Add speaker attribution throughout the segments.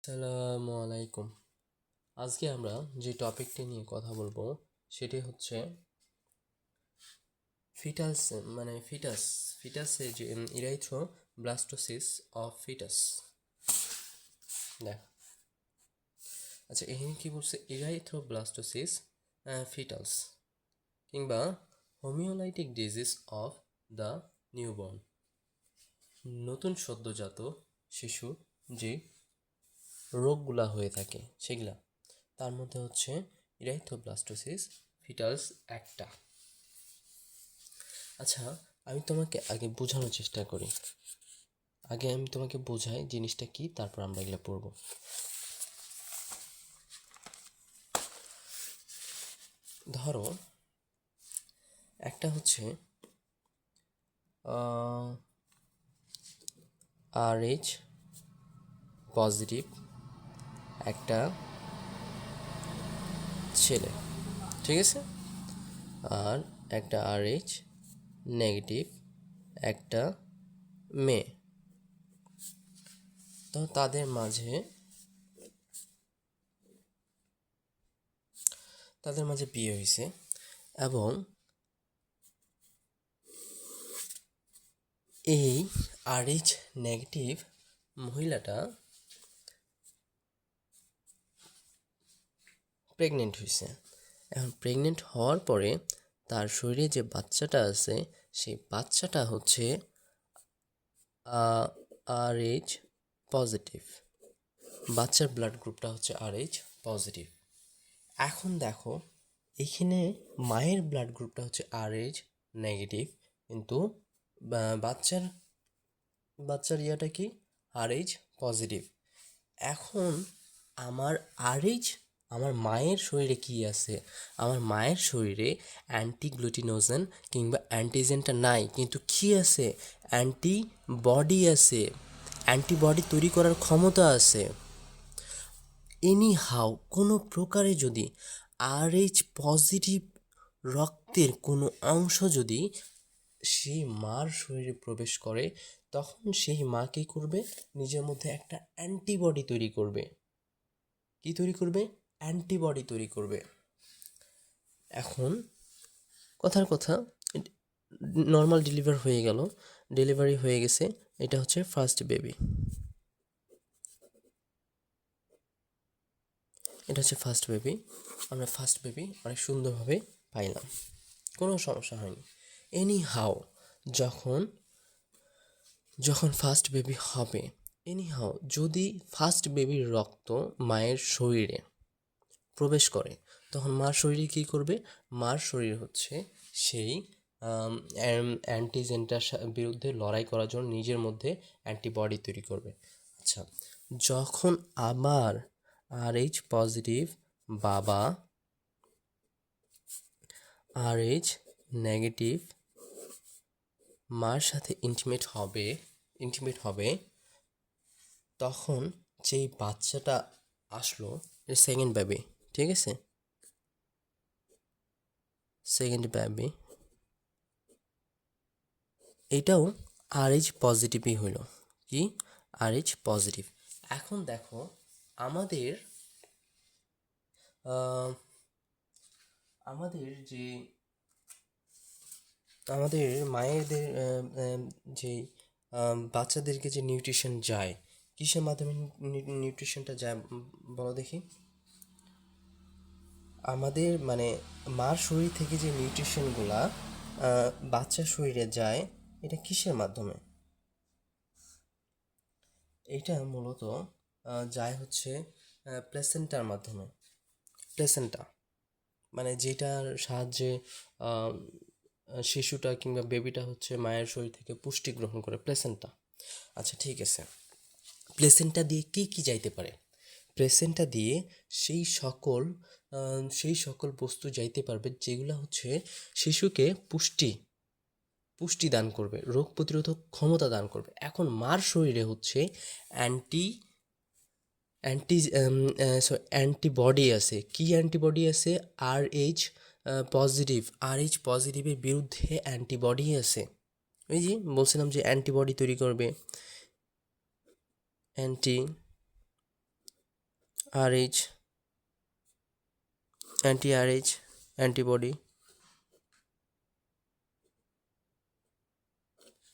Speaker 1: আসসালামু আলাইকুম। আজকে আমরা যে টপিকটি নিয়ে কথা বলবো সেটি হচ্ছে ফিটাস ফিটাসের যে ইরাইথ্রোব্লাস্টোসিস অফ ফিটাস। দেখ, আচ্ছা, এখানে কি বলছে? ইরাইথ্রোব্লাস্টোসিস ফিটালস কিংবা হোমিওলাইটিক ডিজিজ অফ দ্য নিউবর্ন, নতুন সদ্যজাত শিশু যে রোগগুলা হয়ে থাকে সেগুলা, তার মধ্যে হচ্ছে ইরাইথ্রোব্লাস্টোসিস ফিটালস একটা। আচ্ছা, আমি তোমাকে আগে বোঝানোর চেষ্টা করি। আমি তোমাকে বোঝাই জিনিসটা কি, তারপর আমরা এগুলো পড়ব। ধরো, একটা হচ্ছে RH পজিটিভ একটা ছেলে, ঠিক আছে, আর একটা RH নেগেটিভ একটা মেয়ে। তো তাদের মাঝে বিয়ে হয়েছে, এবং এই RH নেগেটিভ মহিলাটা প্রেগনেন্ট হয়েছে। এখন প্রেগনেন্ট হওয়ার পরে তার শরীরে যে বাচ্চাটা আছে, সেই বাচ্চাটা হচ্ছে RH পজিটিভ। বাচ্চার ব্লাড গ্রুপটা হচ্ছে RH পজিটিভ। এখন দেখো, এখানে মায়ের ব্লাড গ্রুপটা হচ্ছে RH নেগেটিভ, কিন্তু বাচ্চার বাচ্চার ইয়াটা কি? RH positive. এখন আমার RH, আমার মায়ের শরীরে কি আছে? আমার মায়ের শরীরে অ্যান্টিগ্লুটিনোজেন কিংবা অ্যান্টিজেনটা নাই, কিন্তু কি আছে? অ্যান্টিবডি আছে, অ্যান্টিবডি তৈরি করার ক্ষমতা আছে। এনি হাউ কোনো প্রকারে যদি RH পজিটিভ রক্তের কোনো অংশ যদি সেই মার শরীরে প্রবেশ করে, তখন সেই মা কী করবে? নিজের মধ্যে একটা অ্যান্টিবডি তৈরি করবে। কি তৈরি করবে? অ্যান্টিবডি তৈরি করবে। এখন কথার কথা, নর্মাল ডেলিভারি হয়ে গেছে। এটা হচ্ছে ফার্স্ট বেবি, আমরা ফার্স্ট বেবি অনেক সুন্দরভাবে পাইলাম, কোনো সমস্যা হয়নি। এনি হাউ যখন যখন ফার্স্ট বেবি হবে, যদি ফার্স্ট বেবির রক্ত মায়ের শরীরে প্রবেশ করে, তখন মার শরীরে কী করবে? মার শরীর হচ্ছে সেই অ্যান্টিজেনটার বিরুদ্ধে লড়াই করার জন্য নিজের মধ্যে অ্যান্টিবডি তৈরি করবে। আচ্ছা, যখন আবার RH পজিটিভ বাবা RH নেগেটিভ মার সাথে ইন্টিমেট হবে, তখন যেই বাচ্চাটা আসলো, সেকেন্ড বেবি, ঠিক আছে, সেকেন্ড বেবি, এটাও RH পজিটিভই হইল। কি? RH positive. এখন দেখো, আমাদের আহ, আমাদের যে আমাদের মায়েদের যে বাচ্চাদেরকে যে নিউট্রিশন যায়, কিসের মাধ্যমে নিউট্রিশনটা যায় বলো দেখি? আমাদের মানে মার শরীর থেকে যে নিউট্রিশনগুলা বাচ্চার শরীরে যায়, এটা কিসের মাধ্যমে? এটা মূলত যায় হচ্ছে প্লেসেন্টার মাধ্যমে। প্লেসেন্টা মানে যেটার সাহায্যে আহ, শিশুটা কিংবা বেবিটা হচ্ছে মায়ের শরীর থেকে পুষ্টি গ্রহণ করে, প্লেসেন্টা। আচ্ছা, ঠিক আছে, প্লেসেন্টা দিয়ে কি কি যাইতে পারে? প্লেসেন্টা দিয়ে সেই সকল বস্তু যাইতে পারবে যেগুলো হচ্ছে শিশুকে পুষ্টি দান করবে, রোগ প্রতিরোধক ক্ষমতা দান করবে। এখন মার শরীরে হচ্ছে অ্যান্টি অ্যান্টি অ্যান্টিবডি আছে। কি অ্যান্টিবডি আছে? RH পজিটিভের বিরুদ্ধে অ্যান্টিবডি আছে। ওই যে বলছিলাম যে অ্যান্টিবডি তৈরি করবে, anti RH, anti-RH antibody,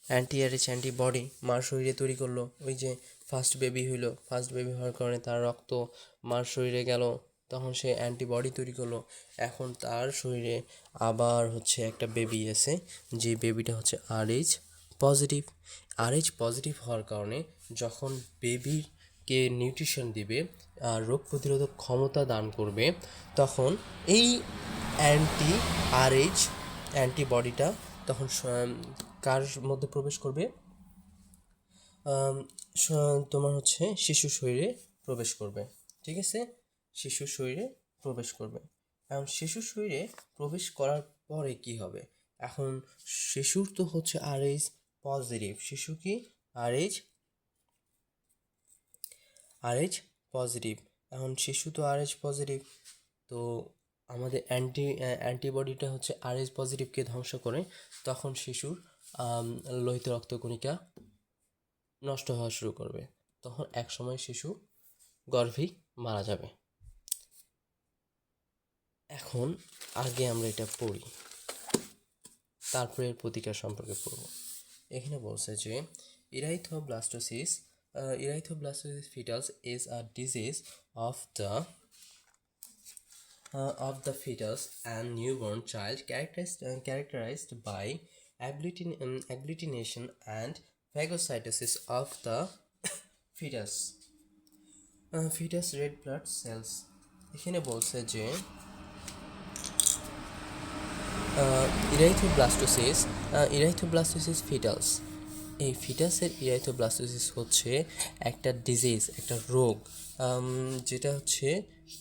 Speaker 1: anti RH antibody মার শরীরে তৈরি করলো। ওই যে ফার্স্ট বেবি হইলো, ফার্স্ট বেবি হওয়ার কারণে তার রক্ত মার শরীরে গেল, তখন সে অ্যান্টিবডি তৈরি করলো। এখন তার শরীরে আবার হচ্ছে একটা বেবি আছে, যে বেবিটা হচ্ছে RH পজিটিভ। RH পজিটিভ হওয়ার কারণে যখন বেবিকে নিউট্রিশন দিবে আর রোগ প্রতিরোধক ক্ষমতা দান করবে, তখন এই অ্যান্টি RH অ্যান্টিবডিটা তখন কার মধ্যে প্রবেশ করবে? তোমার হচ্ছে শিশুর শরীরে প্রবেশ করবে। ঠিক আছে, শিশুর শরীরে প্রবেশ করবে। এখন শিশুর শরীরে প্রবেশ করার পরে কি হবে? এখন শিশুর তো হচ্ছে RH পজিটিভ, শিশু কি RH পজিটিভ। এখন শিশু তো RH পজিটিভ, তো আমাদের অ্যান্টিবডিটা হচ্ছে RH পজিটিভকে ধ্বংস করে, তখন শিশুর লোহিত রক্তকণিকা নষ্ট হওয়া শুরু করবে। তখন একসময় শিশু গর্ভেই মারা যাবে। এখন আগে আমরা এটা পড়ি, তারপরে এর প্রতিকার সম্পর্কে পড়ব। এখানে বলছে যে erythroblastosis fetus is a disease of the fetus and newborn child characterized by agglutination and phagocytosis of the fetus. Fetus red blood cells. এখানে বলছে যে ইরাইথোব্লাস্টোসিস ফিটালস, এই ফিটাসের ইরাইথোব্লাস্টোসিস হচ্ছে একটা ডিজিজ, একটা রোগ, যেটা হচ্ছে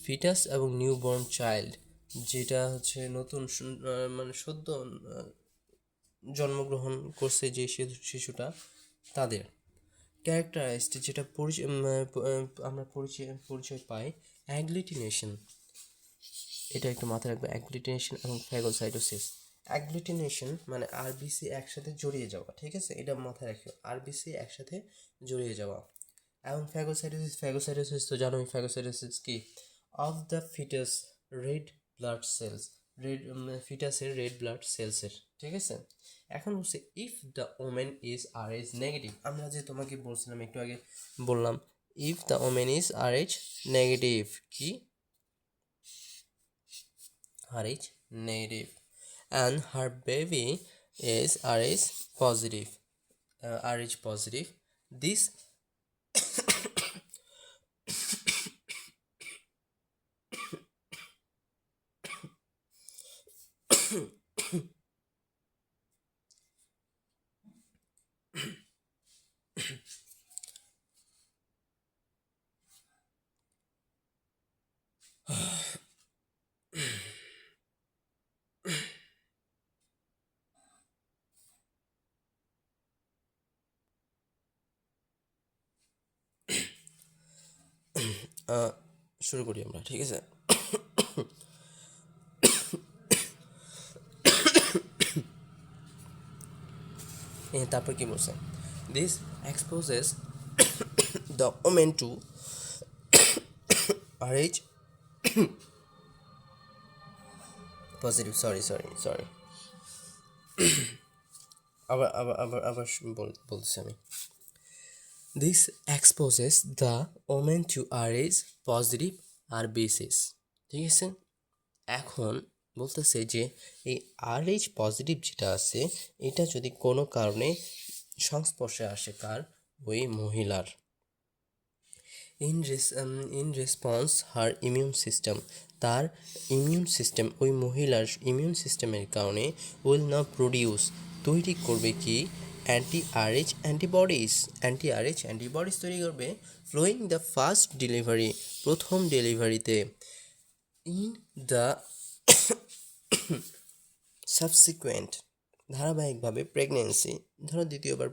Speaker 1: ফিটাস এবং নিউবর্ন চাইল্ড, যেটা হচ্ছে নতুন মানে সদ্য জন্মগ্রহণ করছে যে শিশুটা, তাদের ক্যারেক্টারাইজড, যেটা আমরা পরিচয় পাই অ্যাগ্লুটিনেশন। এটা একটু মাথায় রাখবে, অ্যাগ্লুটিনেশন এবং ফ্যাগোসাইটোসিস। অ্যাগ্লুটিনেশন মানে আরবিসি একসাথে জড়িয়ে যাওয়া, ঠিক আছে, এটা মাথায় রাখিও, আরবিসি একসাথে জড়িয়ে যাওয়া। এবং ফ্যাগোসাইটোসিস তো জানোই, ফ্যাগোসাইটোসিস কি? Of the fetus red blood cells, ফিটাসের রেড ব্লাড সেলসের, ঠিক আছে। এখন হচ্ছে if the woman is RH negative, আমরা যে তোমাকে বলছিলাম একটু আগে বললাম, if the woman is RH negative, কি RH negative, and her baby is RH positive, RH positive, this শুরু করি আমরা, ঠিক আছে। তারপর কি বলছে? This exposes the women to RH positive, sorry, আবার বলছি আমি। This exposes the woman to RH positive RBCs, ঠিক আছে। এখন বলতেছে যে এই RH পজিটিভ যেটা আছে, এটা যদি কোনো কারণে সংস্পর্শে আসে কার? ওই মহিলার, in response her immune system, তার ইমিউন সিস্টেম, ওই মহিলার ইমিউন সিস্টেমের কারণে উইল না প্রডিউস, তৈরি করবে কি? অ্যান্টি-RH অ্যান্টিবডিজ তৈরি করবে ফ্লোয়িং দ্য ফার্স্ট ডেলিভারি, প্রথম ডেলিভারিতে, ইন দ্য সাবসিকুয়েন্ট ধারাবাহিকভাবে প্রেগনেন্সি, ধরো দ্বিতীয়বার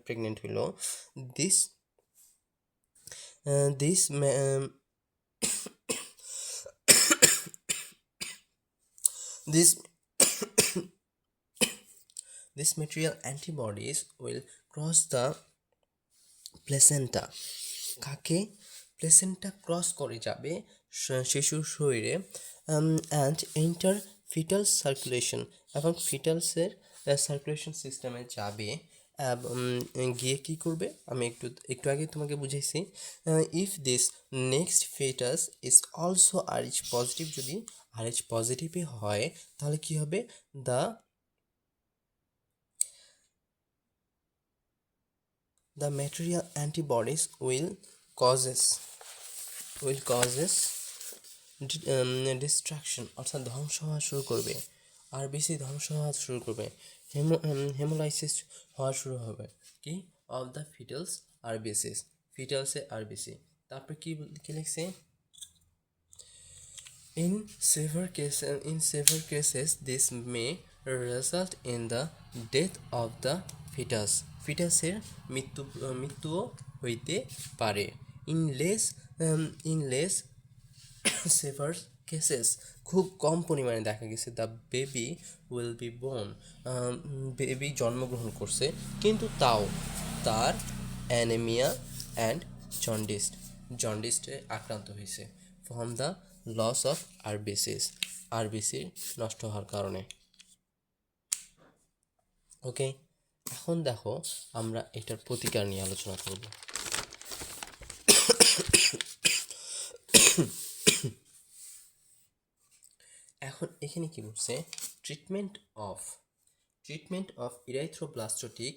Speaker 1: প্রেগনেন্ট হইল, this this this this material antibodies will cross the placenta, কাকে? প্লেসেন্টা ক্রস করে যাবে শিশুর শরীরে অ্যান্ড এন্টার ফিটাল সার্কুলেশন, এবং ফিটালসের সার্কুলেশন সিস্টেমে যাবে গিয়ে কী করবে, আমি একটু আগে তোমাকে বুঝাইছি। If this next fetus is also RH positive, যদি RH পজিটিভই হয় তাহলে কি হবে, the material antibodies will causes destruction, অর্থাৎ ধ্বংস হওয়া শুরু করবে, RBC ধ্বংস হওয়া শুরু করবে, হেমোলাইসিস হওয়া শুরু হবে কি অফ দ্য ফিটালসে RBC। তারপর কি লিখছে, In severe cases, this may result in the death of the fetus. ফিটাসের মৃত্যুও হইতে পারে। In less সেভার কেসেস, খুব কম পরিমাণে দেখা গেছে, the baby will be born, baby জন্মগ্রহণ করছে কিন্তু তাও তার অ্যানেমিয়া অ্যান্ড জন্ডিস্টে আক্রান্ত হয়েছে from the loss of RBC নষ্ট হওয়ার কারণে। ওকে, এখন দেখো আমরা এটার প্রতিকার নিয়ে আলোচনা করব। এখন এখানে কি বলছে, ট্রিটমেন্ট অফ ইরাইথ্রোব্লাস্টোটিক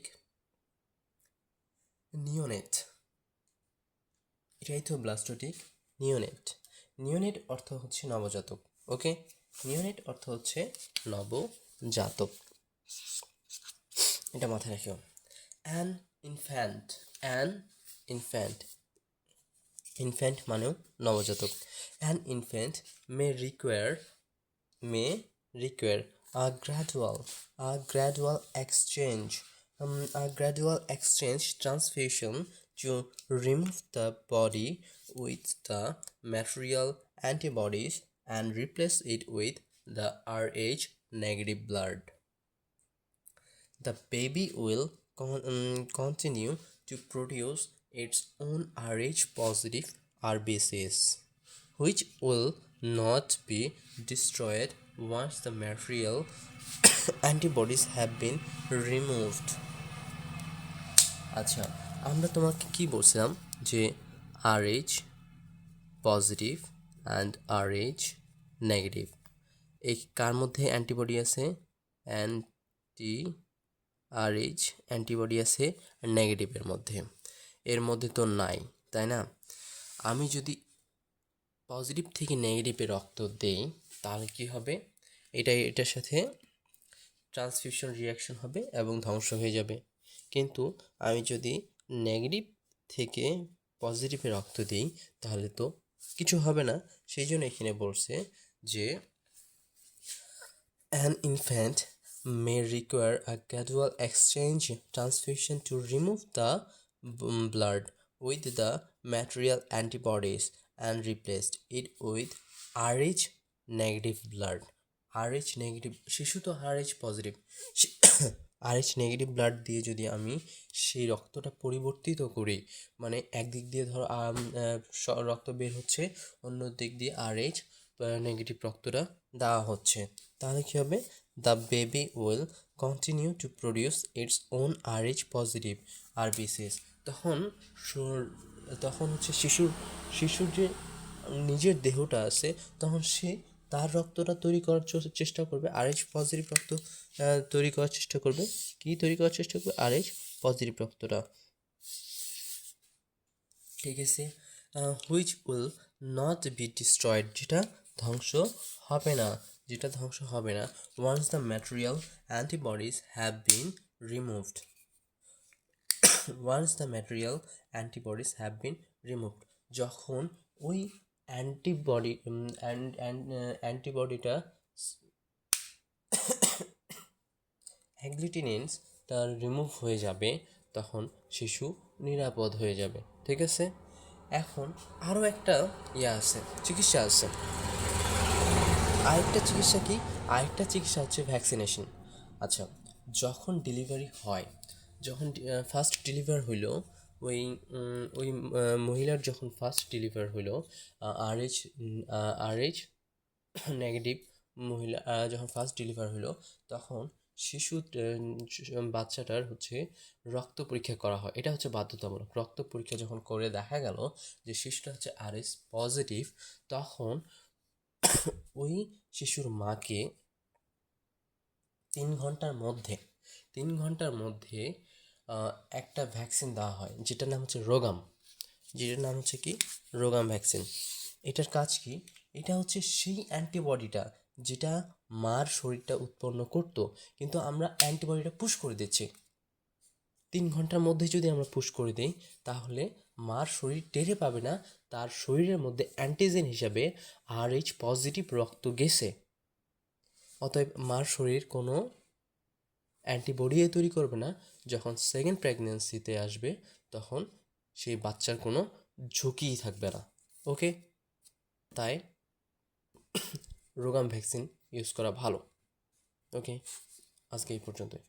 Speaker 1: নিওনেট অর্থ হচ্ছে নবজাতক। ওকে, নিওনেট অর্থ হচ্ছে নবজাতক, এটা মাথায় রাখিও। অ্যান ইনফ্যান্ট মানেও নবজাতক। An infant May require a gradual exchange transfusion to remove the body with the material antibodies and replace it with the RH negative blood. The baby will continue to produce its own RH positive RBCs, which will not be destroyed once the material antibodies have been removed. আচ্ছা, আমরা তোমাকে কি বলছিলাম যে RH positive and RH negative, এই কার মধ্যে antibody আছে, RH antibody আছে নেগেটিভের মধ্যে, এর মধ্যে তো নাই, তাই না? আমি যদি পজিটিভ থেকে নেগেটিভে রক্ত দেই তাহলে কি হবে, এটার সাথে ট্রান্সফিউশন রিয়াকশন হবে এবং ধ্বংস হয়ে যাবে। কিন্তু আমি যদি নেগেটিভ থেকে পজিটিভে রক্ত দিই তাহলে তো কিছু হবে না। সেই জন্য এখানে বলছে যে an infant may require a gradual exchange transfusion to remove the blood with the material antibodies and replace it with RH negative blood. RH negative, শিশু তো RH positive, RH negative blood দিয়ে যদি আমি সেই রক্তটা পরিবর্তিত করি, মানে একদিক দিয়ে ধরো রক্ত বের হচ্ছে, অন্য দিক দিয়ে RH নেগেটিভ রক্তটা দেওয়া হচ্ছে, তাহলে কী হবে, the baby will continue to produce its own RH positive RBCs। তখন হচ্ছে শিশুর যে নিজের দেহটা আছে, তখন সে তার রক্তটা তৈরি করার চেষ্টা করবে, RH পজিটিভ রক্ত তৈরি করার চেষ্টা করবে। RH পজিটিভ রক্তটা, ঠিক আছে, which will not be destroyed, যেটা ধ্বংস হবে না, once the maternal antibodies have been removed. যখন ওই অ্যান্টিবডিটা অ্যাগ্লুটিনেন্স তার রিমুভ হয়ে যাবে, তখন শিশু নিরাপদ হয়ে যাবে। ঠিক আছে, এখন আরও একটা চিকিৎসা আছে। আরেকটা চিকিৎসা হচ্ছে ভ্যাকসিনেশন। আচ্ছা, যখন ডেলিভারি হয়, যখন ফার্স্ট ডেলিভার হইল ওই ওই মহিলার যখন ফার্স্ট ডেলিভার হলো, আরএইচ আরএইচ নেগেটিভ মহিলা যখন ফার্স্ট ডেলিভার হলো, তখন বাচ্চাটার হচ্ছে রক্ত পরীক্ষা করা হয়। এটা হচ্ছে বাধ্যতামূলক। রক্ত পরীক্ষা যখন করে দেখা গেল যে শিশুটা হচ্ছে আরএইচ পজিটিভ, তখন ওই শিশুর মাকে 3 ঘন্টার মধ্যে একটা ভ্যাকসিন দেওয়া হয়, যেটার নাম হচ্ছে রোগাম ভ্যাকসিন। এটার কাজ কি? এটা হচ্ছে সেই অ্যান্টিবডিটা যেটা মার শরীরটা উৎপন্ন করতো, কিন্তু আমরা অ্যান্টিবডিটা পুশ করে দিচ্ছি। 3 ঘন্টার মধ্যে যদি আমরা পুশ করে দিই, তাহলে মার শরীর টেরে পাবে না তার শরীরের মধ্যে অ্যান্টিজেন হিসাবে আরএইচ পজিটিভ রক্ত গেছে। অতএব মার শরীর কোনো অ্যান্টিবডি তৈরি করবে না। যখন সেকেন্ড প্রেগন্যান্সিতে আসবে, তখন সেই বাচ্চার কোনো ঝুঁকিই থাকবে না। ওকে, তাই রোগাম ভ্যাকসিন ইউজ করা ভালো। ওকে, আজকে এই পর্যন্তই।